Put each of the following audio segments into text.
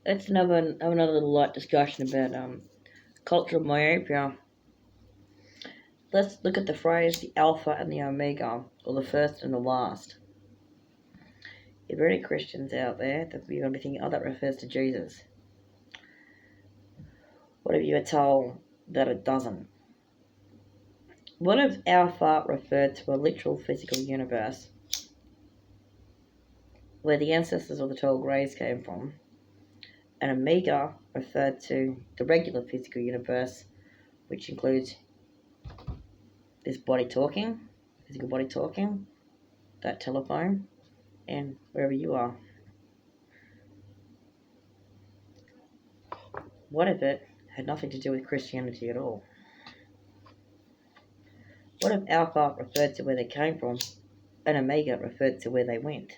let's have another little light discussion about cultural myopia. Let's look at the phrase the alpha and the omega, or the first and the last. If there are any Christians out there that you're going to be thinking, oh, that refers to Jesus. What if you were told that it doesn't? What if alpha referred to a literal physical universe where the ancestors of the tall greys came from, and omega referred to the regular physical universe, which includes this physical body talking, that telephone, and wherever you are? What if it had nothing to do with Christianity at all? What if alpha referred to where they came from, and omega referred to where they went?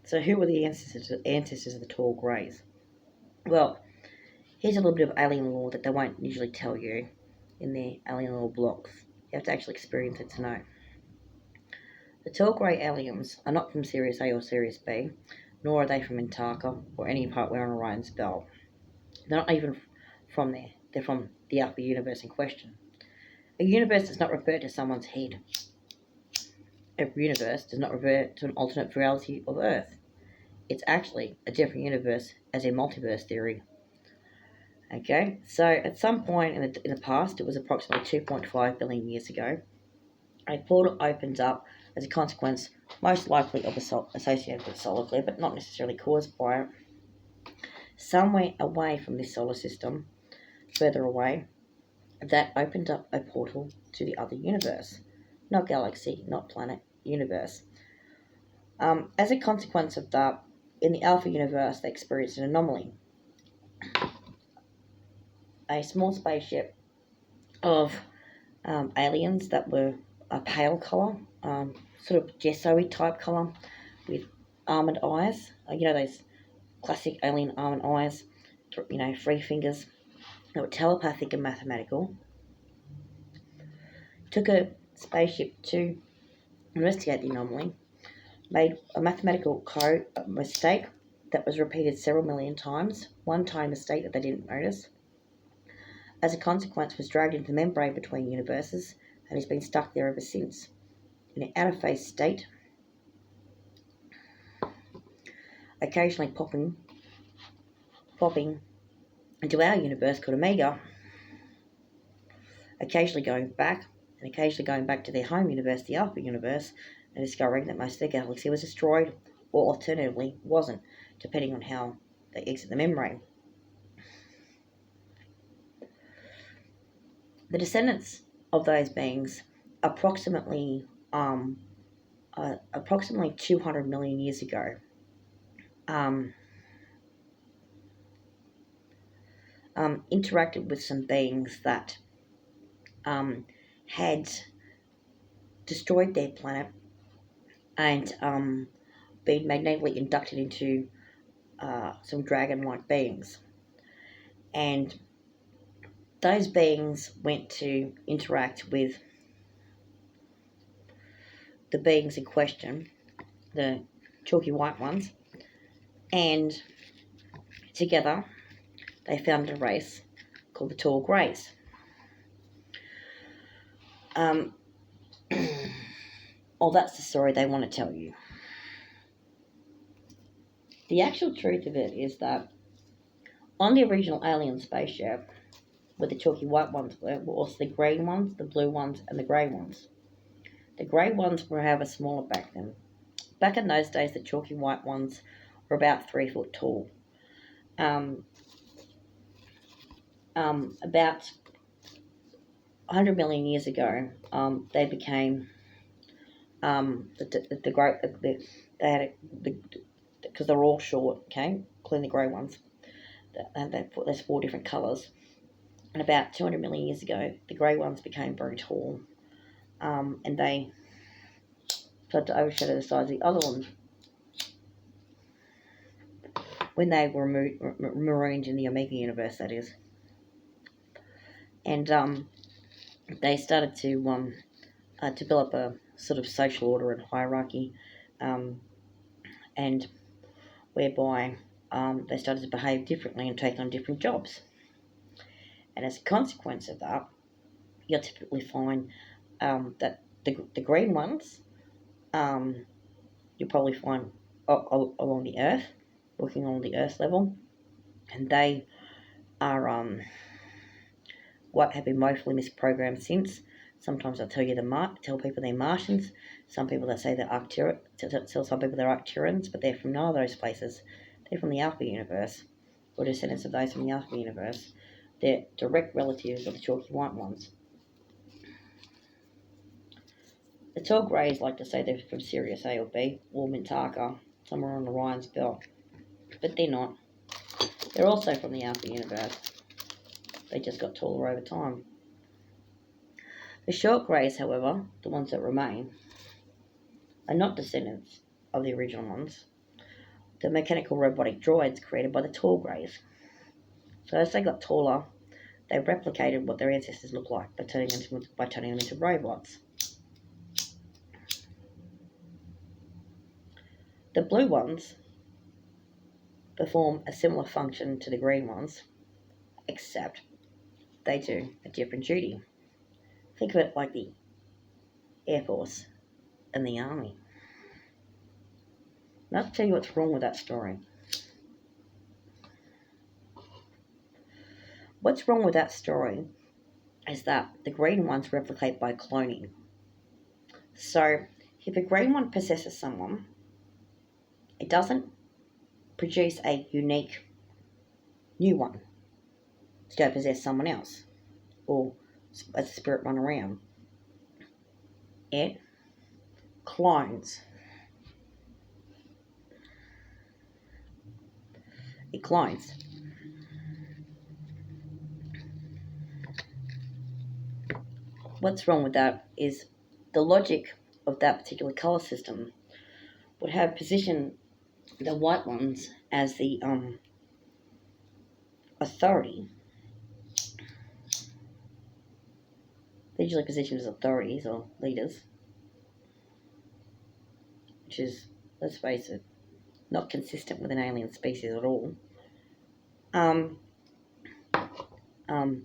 So who were the ancestors of the tall greys? Well, here's a little bit of alien lore that they won't usually tell you in their alien lore blocks. You have to actually experience it to know. The tall grey aliens are not from Sirius A or Sirius B, nor are they from Antarctica or any part where on Orion's belt. They're not even from there. They're from the Alpha universe in question. A universe does not refer to someone's head. A universe does not refer to an alternate reality of Earth. It's actually a different universe as a multiverse theory. Okay, so at some point in the past, it was approximately 2.5 billion years ago, a portal opens up as a consequence, most likely of associated with solar flare, but not necessarily caused by it. Somewhere away from this solar system, further away, that opened up a portal to the other universe. Not galaxy, not planet, universe. As a consequence of that, in the Alpha universe, they experienced an anomaly. A small spaceship of aliens that were a pale colour, sort of gesso-y type colour, with almond eyes. You know, those classic alien almond eyes, 3 fingers. They were telepathic and mathematical. Took a spaceship to investigate the anomaly, made a mathematical code mistake that was repeated several million times, one tiny mistake that they didn't notice. As a consequence, was dragged into the membrane between universes and has been stuck there ever since. In an out-of-phase state, occasionally popping into our universe called Omega, occasionally going back to their home universe, the Alpha universe, and discovering that most of their galaxy was destroyed, or alternatively wasn't, depending on how they exit the membrane. The descendants of those beings, approximately 200 million years ago, interacted with some beings that had destroyed their planet and been magnetically inducted into some dragon-like beings. And those beings went to interact with the beings in question, the chalky white ones, and together they founded a race called the Tall Greys. Oh, that's the story they want to tell you. The actual truth of it is that on the original alien spaceship, where the chalky white ones were also the green ones, the blue ones, and the grey ones. The grey ones were, however, smaller back then. Back in those days, the chalky white ones were about 3 foot tall. About 100 million years ago, they became because they're all short, okay, including the grey ones. There's 4 different colours. And about 200 million years ago, the grey ones became very tall, and they started to overshadow the size of the other ones when they were marooned in the Omega universe, that is. And they started to develop a sort of social order and hierarchy and whereby they started to behave differently and take on different jobs. And as a consequence of that, you'll typically find that the green ones, you'll probably find along the Earth, working on the Earth level, and they are what have been mostly misprogrammed since. Sometimes I tell people they're Martians. Some people that say they're tell some people they're Arcturians, but they're from none of those places. They're from the Alpha universe, or descendants of those from the Alpha universe. They're direct relatives of the chalky white ones. The tall greys like to say they're from Sirius A or B, or Mintaka, somewhere on Orion's belt, but they're not. They're also from the Alpha universe. They just got taller over time. The short greys, however, the ones that remain, are not descendants of the original ones. They're mechanical robotic droids created by the tall greys. So as they got taller, they replicated what their ancestors looked like by turning them into robots. The blue ones perform a similar function to the green ones, except they do a different duty. Think of it like the Air Force and the Army. Now I'll tell you what's wrong with that story. What's wrong with that story is that the green ones replicate by cloning. So, if a green one possesses someone, it doesn't produce a unique new one to go possess someone else, or as a spirit run around. It clones. It clones. What's wrong with that is the logic of that particular colour system would have positioned the white ones as the authority. They're usually positioned as authorities or leaders, which is, let's face it, not consistent with an alien species at all.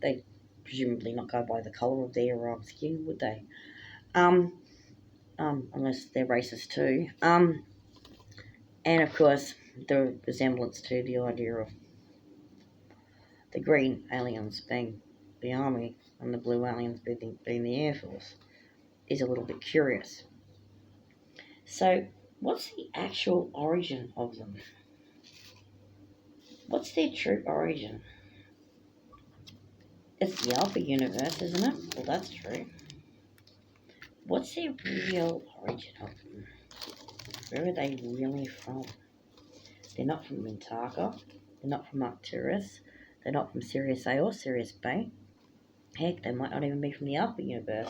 They presumably not go by the colour of their skin, would they? Unless they're racist too. And of course, the resemblance to the idea of the green aliens being the Army and the blue aliens being the Air Force is a little bit curious. So, what's the actual origin of them? What's their true origin? It's the Alpha universe, isn't it? Well, that's true. What's their real origin of them? Where are they really from? They're not from Mintaka. They're not from Arcturus. They're not from Sirius A or Sirius B. Heck, they might not even be from the Alpha universe.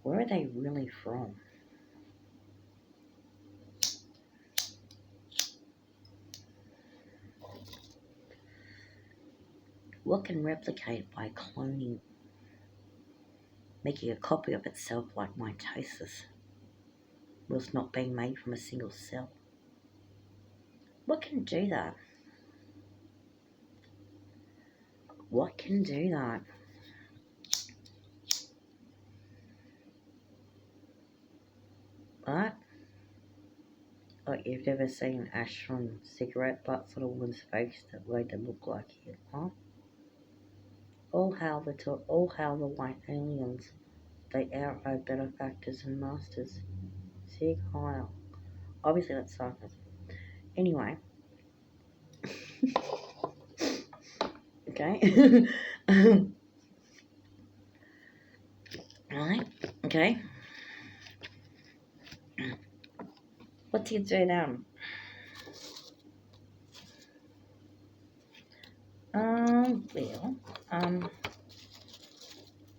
Where are they really from? What can replicate by cloning, making a copy of itself like mitosis, whilst not being made from a single cell? What can do that? What can do that? What? Like you've never seen ash from cigarette butts on a woman's face that made them look like it, huh? All hail the white aliens. They are our benefactors and masters. Sieg Heil. Obviously that's sarcasm. Anyway. Okay. Alright, okay. What do you do now?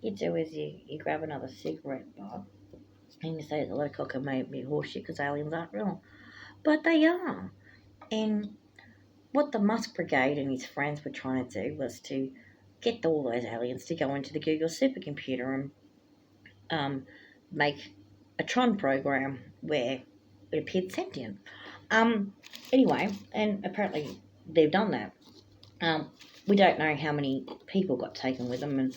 You do is you grab another cigarette butt and you say that the Lococker may be horseshit because aliens aren't real. But they are. And what the Musk Brigade and his friends were trying to do was to get all those aliens to go into the Google supercomputer and make a Tron program where it appeared sentient. Anyway, and apparently they've done that. We don't know how many people got taken with them and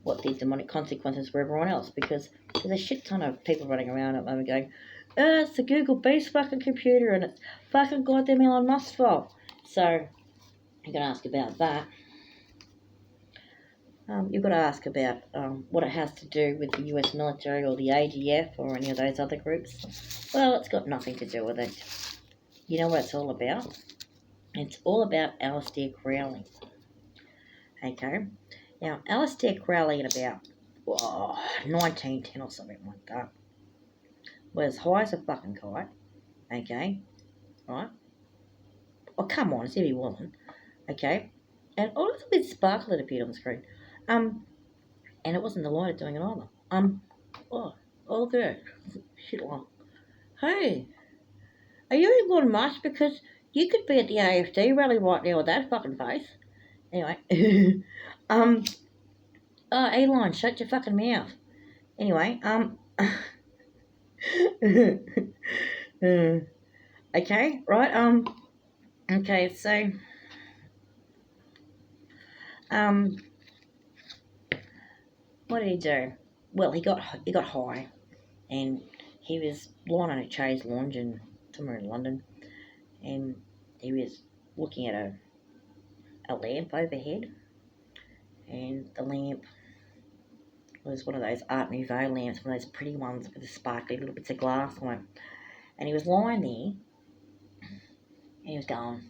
what the demonic consequences for everyone else, because there's a shit ton of people running around at the moment going, it's the Google Beast fucking computer and it's fucking goddamn Elon Musk's fault. So, you're going to ask about that. You've got to ask about what it has to do with the US military or the ADF or any of those other groups. Well, it's got nothing to do with it. You know what it's all about? It's all about Aleister Crowley. Okay? Now, Aleister Crowley in about 1910 or something like that was as high as a fucking kite. Okay? Right? Oh, come on, as if he wasn't. Okay? And all of a bit sparkle that appeared on the screen. And it wasn't the lighter doing it either. Oh there. Shit long. Hey, are you Elon Musk? Because you could be at the AFD rally right now with that fucking face. Anyway. Elon, shut your fucking mouth. Anyway, okay, right, okay, so, what did he do? Well, he got high, and he was lying on a chaise lounge somewhere in London, and he was looking at a lamp overhead, and the lamp was one of those Art Nouveau lamps, one of those pretty ones with the sparkly little bits of glass on it. And he was lying there, and he was going,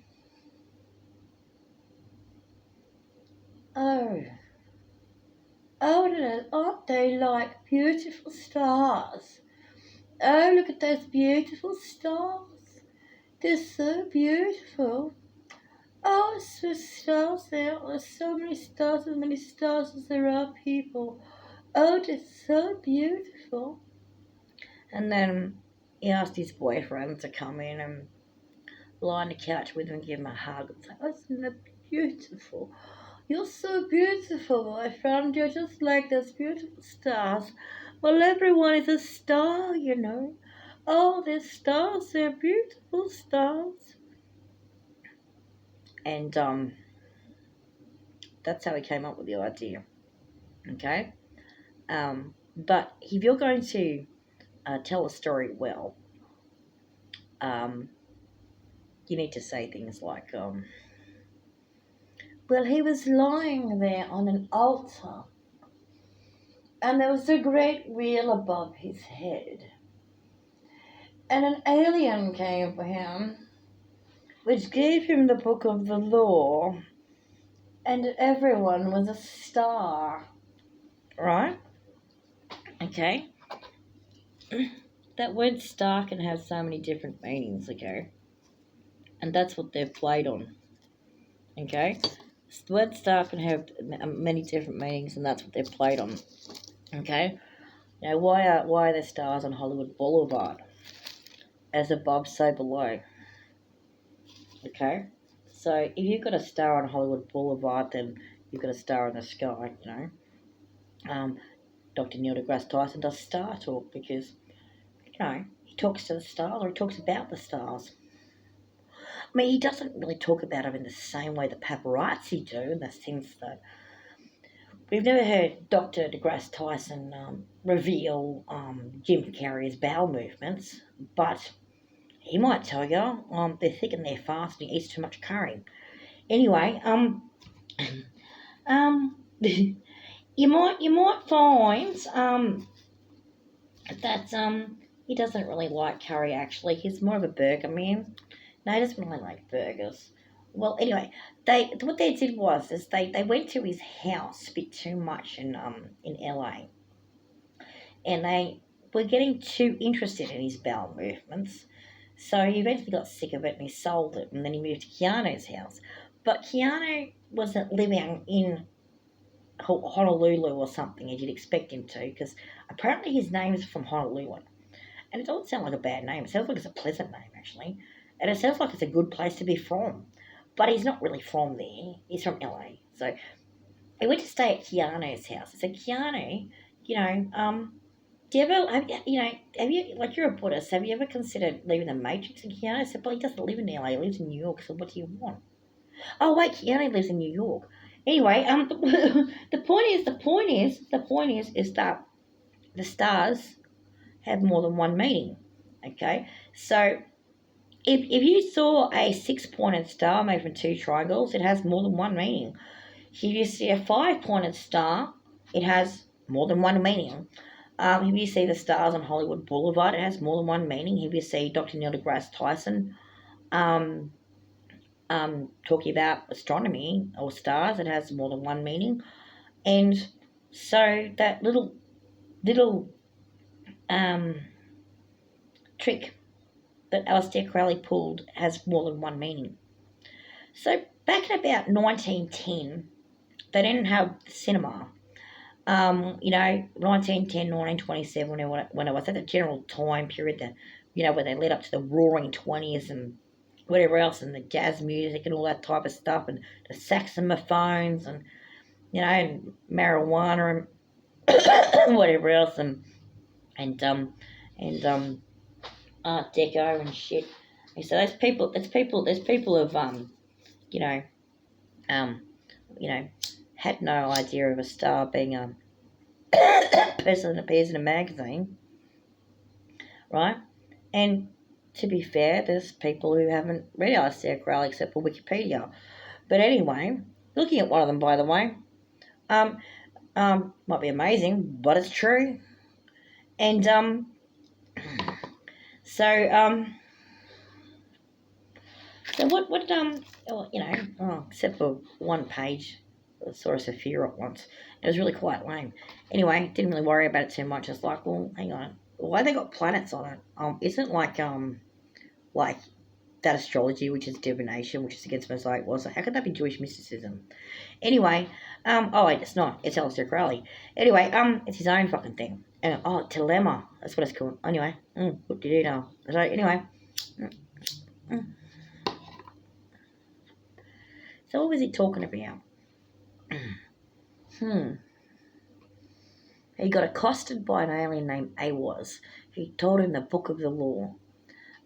oh, aren't they like beautiful stars? Oh, look at those beautiful stars. They're so beautiful. Oh, it's so stars there. There's so many stars, as many stars as there are people. Oh, they're so beautiful. And then he asked his boyfriend to come in and lie on the couch with him and give him a hug. It's like, oh, isn't that beautiful? You're so beautiful, my friend. You're just like those beautiful stars. Well, everyone is a star, you know. Oh, they're stars. They're beautiful stars. And that's how he came up with the idea. Okay? But if you're going to tell a story well, you need to say things like, well, he was lying there on an altar, and there was a great wheel above his head, and an alien came for him, which gave him the book of the law, and everyone was a star. Right? Okay. That word star can have so many different meanings, okay? And that's what they've played on. Okay? The word star can have many different meanings, and that's what they've played on. Okay? Now, why are there stars on Hollywood Boulevard? As above, so below. Okay? So, if you've got a star on Hollywood Boulevard, then you've got a star in the sky, you know? Dr. Neil deGrasse Tyson does Star Talk because, you know, he talks to the stars, or he talks about the stars. I mean, he doesn't really talk about them in the same way that paparazzi do, in the sense that we've never heard Dr. deGrasse Tyson reveal Jim Carrey's bowel movements, but he might tell you they're thick and they're fast and he eats too much curry. Anyway, you might find that he doesn't really like curry. Actually, he's more of a burger man. No, he doesn't really like burgers. Well, anyway, what they did was they went to his house a bit too much in LA, and they were getting too interested in his bowel movements. So he eventually got sick of it and he sold it, and then he moved to Keanu's house. But Keanu wasn't living in Honolulu or something as you'd expect him to, because apparently his name is from Honolulu. And it doesn't sound like a bad name. It sounds like it's a pleasant name, actually. And it sounds like it's a good place to be from. But he's not really from there. He's from LA. So he went to stay at Keanu's house. So Keanu, you know, Do you ever, have you, like, you're a Buddhist, have you ever considered leaving the Matrix? And Keanu said, well, he doesn't live in LA, he lives in New York, so what do you want? Oh, wait, Keanu lives in New York. Anyway, the point is that the stars have more than one meaning, okay? So, if you saw a six-pointed star made from two triangles, it has more than one meaning. If you see a five-pointed star, it has more than one meaning. If you see the stars on Hollywood Boulevard, it has more than one meaning. If you see Dr. Neil deGrasse Tyson um, talking about astronomy or stars, it has more than one meaning. And so that little um, trick that Aleister Crowley pulled has more than one meaning. So back in about 1910, they didn't have cinema. 1910, 1927, when it was at the general time period, when they led up to the Roaring Twenties and whatever else, and the jazz music and all that type of stuff, and the saxophones, and and marijuana and whatever else, and Art Deco and shit. And so there's people of you know, um, you know, had no idea of a star being a person that appears in a magazine, right? And to be fair, there's people who haven't read Aleister Crowley except for Wikipedia. But anyway, looking at one of them, by the way, might be amazing, but it's true. And so except for one page, I saw a Sophia at once. It was really quite lame. Anyway, didn't really worry about it too much. It's like, well, hang on, why they got planets on it? Isn't like that astrology, which is divination, which is against Mosaic law. So how could that be Jewish mysticism? Anyway, oh wait, it's not. It's Aleister Crowley. Anyway, it's his own fucking thing. And Dilemma. That's what it's called. Anyway, what did you know? So anyway. So what was he talking about? He got accosted by an alien named Awaz, who told him the book of the law.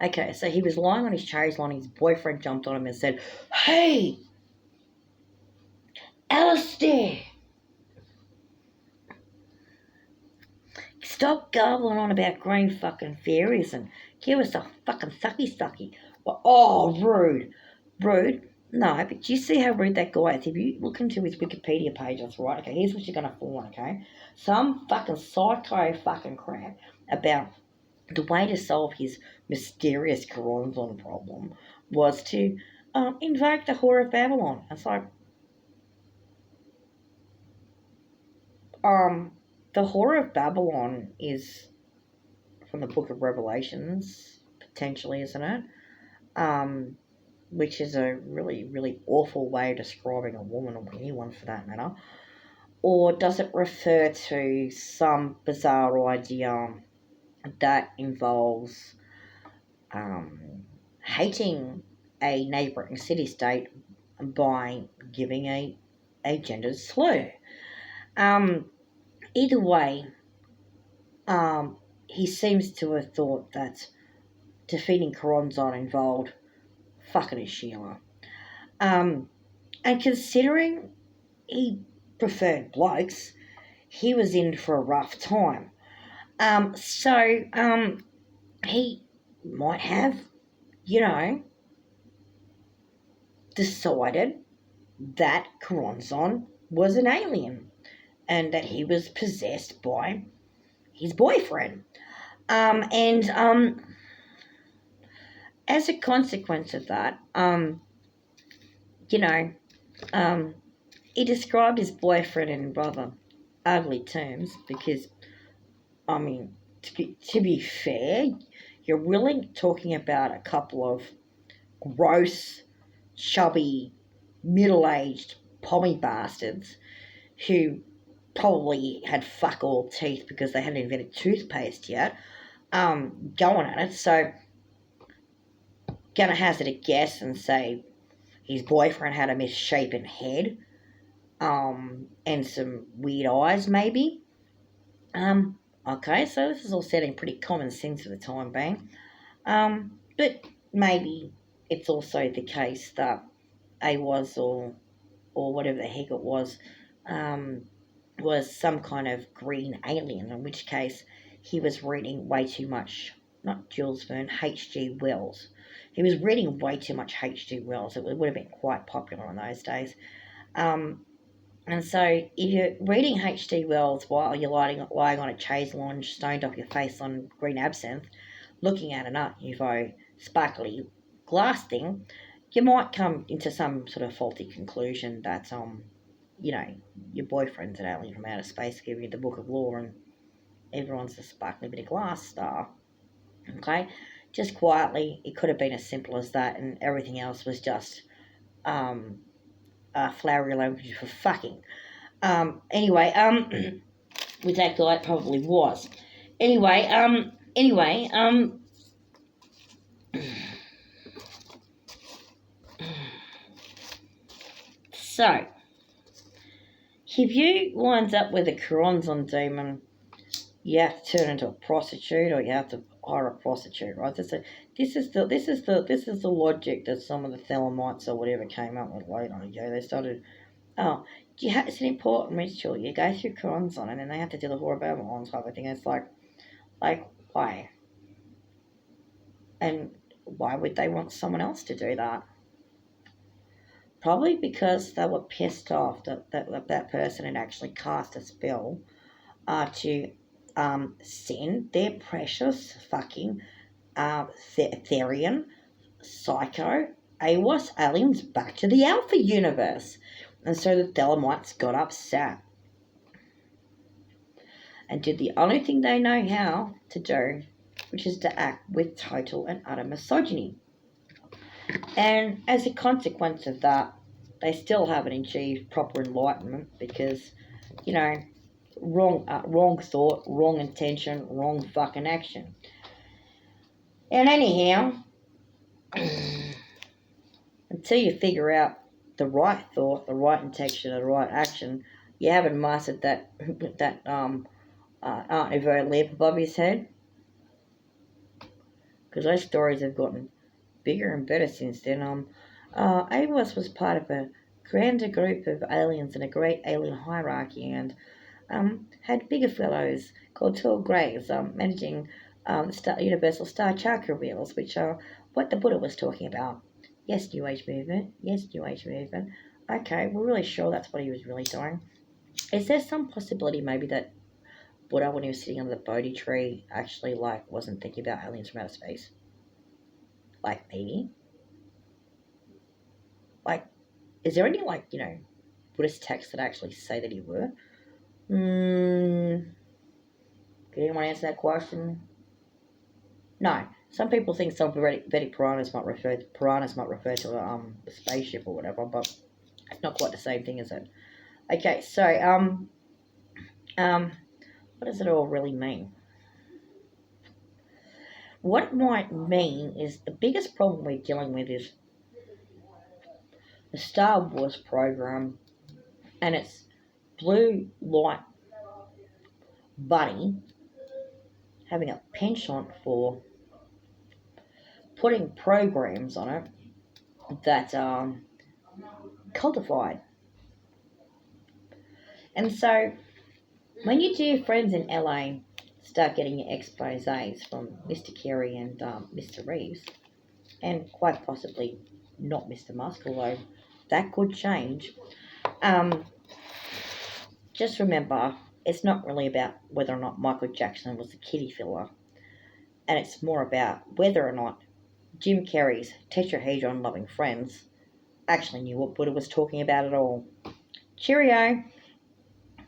Okay, so he was lying on his chaise line, his boyfriend jumped on him and said, "Hey, Alistair, stop gobbling on about green fucking fairies and give us a fucking sucky. Well, oh, rude. No, but do you see how rude that guy is? If you look into his Wikipedia page, that's right. Okay, here's what you're gonna find. Okay, some fucking psycho fucking crap about the way to solve his mysterious Coronzon problem was to invoke the Whore of Babylon. It's like, the Whore of Babylon is from the Book of Revelations, potentially, isn't it? Which is a really, really awful way of describing a woman, or anyone for that matter. Or does it refer to some bizarre idea that involves hating a neighbouring city-state by giving a gendered slur? Either way, he seems to have thought that defeating Coronzon involved fucking his Sheila. And considering he preferred blokes, he was in for a rough time. So he might have, decided that Coronzon was an alien and that he was possessed by his boyfriend. And as a consequence of that, he described his boyfriend in rather ugly terms because, to be fair, you're really talking about a couple of gross, chubby, middle-aged pommy bastards who probably had fuck all teeth because they hadn't invented toothpaste yet, going at it. So, gonna hazard a guess and say his boyfriend had a misshapen head, and some weird eyes, maybe. Okay, so this is all sounding pretty common sense for the time being. But maybe it's also the case that A was or whatever the heck it um, was some kind of green alien, in which case he was reading way too much, not Jules Verne, H.G. Wells. He was reading way too much H.G. Wells. It would have been quite popular in those days. Um, and so if you're reading H.G. Wells while you're lying on a chaise lounge, stoned off your face on green absinthe, looking at an Art Nouveau sparkly glass thing, you might come into some sort of faulty conclusion that you know, your boyfriend's an alien from outer space giving you the book of law and everyone's a sparkly bit of glass star. Okay? Just quietly, it could have been as simple as that, and everything else was just um, flowery language for fucking. Anyway, with that guy, it probably was. Anyway, so if you winds up with a Coronzon demon, you have to turn into a prostitute, or you have to hire a prostitute, right? This is the logic that some of the Thelemites or whatever came up with later. Okay, they started. Oh, it's an important ritual. You go through Coronzon, and then they have to do the Whore of Babylon type of thing. It's like why? And why would they want someone else to do that? Probably because they were pissed off that person had actually cast a spell to send their precious fucking Therian, Psycho, AWAS aliens back to the Alpha universe. And so the Thelemites got upset and did the only thing they know how to do, which is to act with total and utter misogyny. And as a consequence of that, they still haven't achieved proper enlightenment because, you know, wrong thought, wrong intention, wrong fucking action. And anyhow, until you figure out the right thought, the right intention, the right action, you haven't mastered that Art Nouveau lamp above his head. Because those stories have gotten bigger and better since then. Amos was part of a grander group of aliens in a great alien hierarchy and had bigger fellows called Tall Greys managing Universal Star Chakra wheels, which are what the Buddha was talking about. Yes, New Age movement. Yes, New Age movement. Okay, we're really sure that's what he was really doing. Is there some possibility maybe that Buddha, when he was sitting under the Bodhi tree, actually wasn't thinking about aliens from outer space? Maybe. Is there any Buddhist texts that actually say that he were? Can anyone answer that question? No. Some people think some Vedic piranhas might refer to a spaceship or whatever, but it's not quite the same thing, is it? Okay, so what does it all really mean? What it might mean is the biggest problem we're dealing with is the Star Wars program and its blue light bunny having a penchant for putting programs on it that are cultified. And so when you do friends in LA start getting your exposés from Mr. Kerry and Mr. Reeves, and quite possibly not Mr. Musk, although that could change, just remember, it's not really about whether or not Michael Jackson was a kiddie filler, and it's more about whether or not Jim Carrey's tetrahedron-loving friends actually knew what Buddha was talking about at all. Cheerio!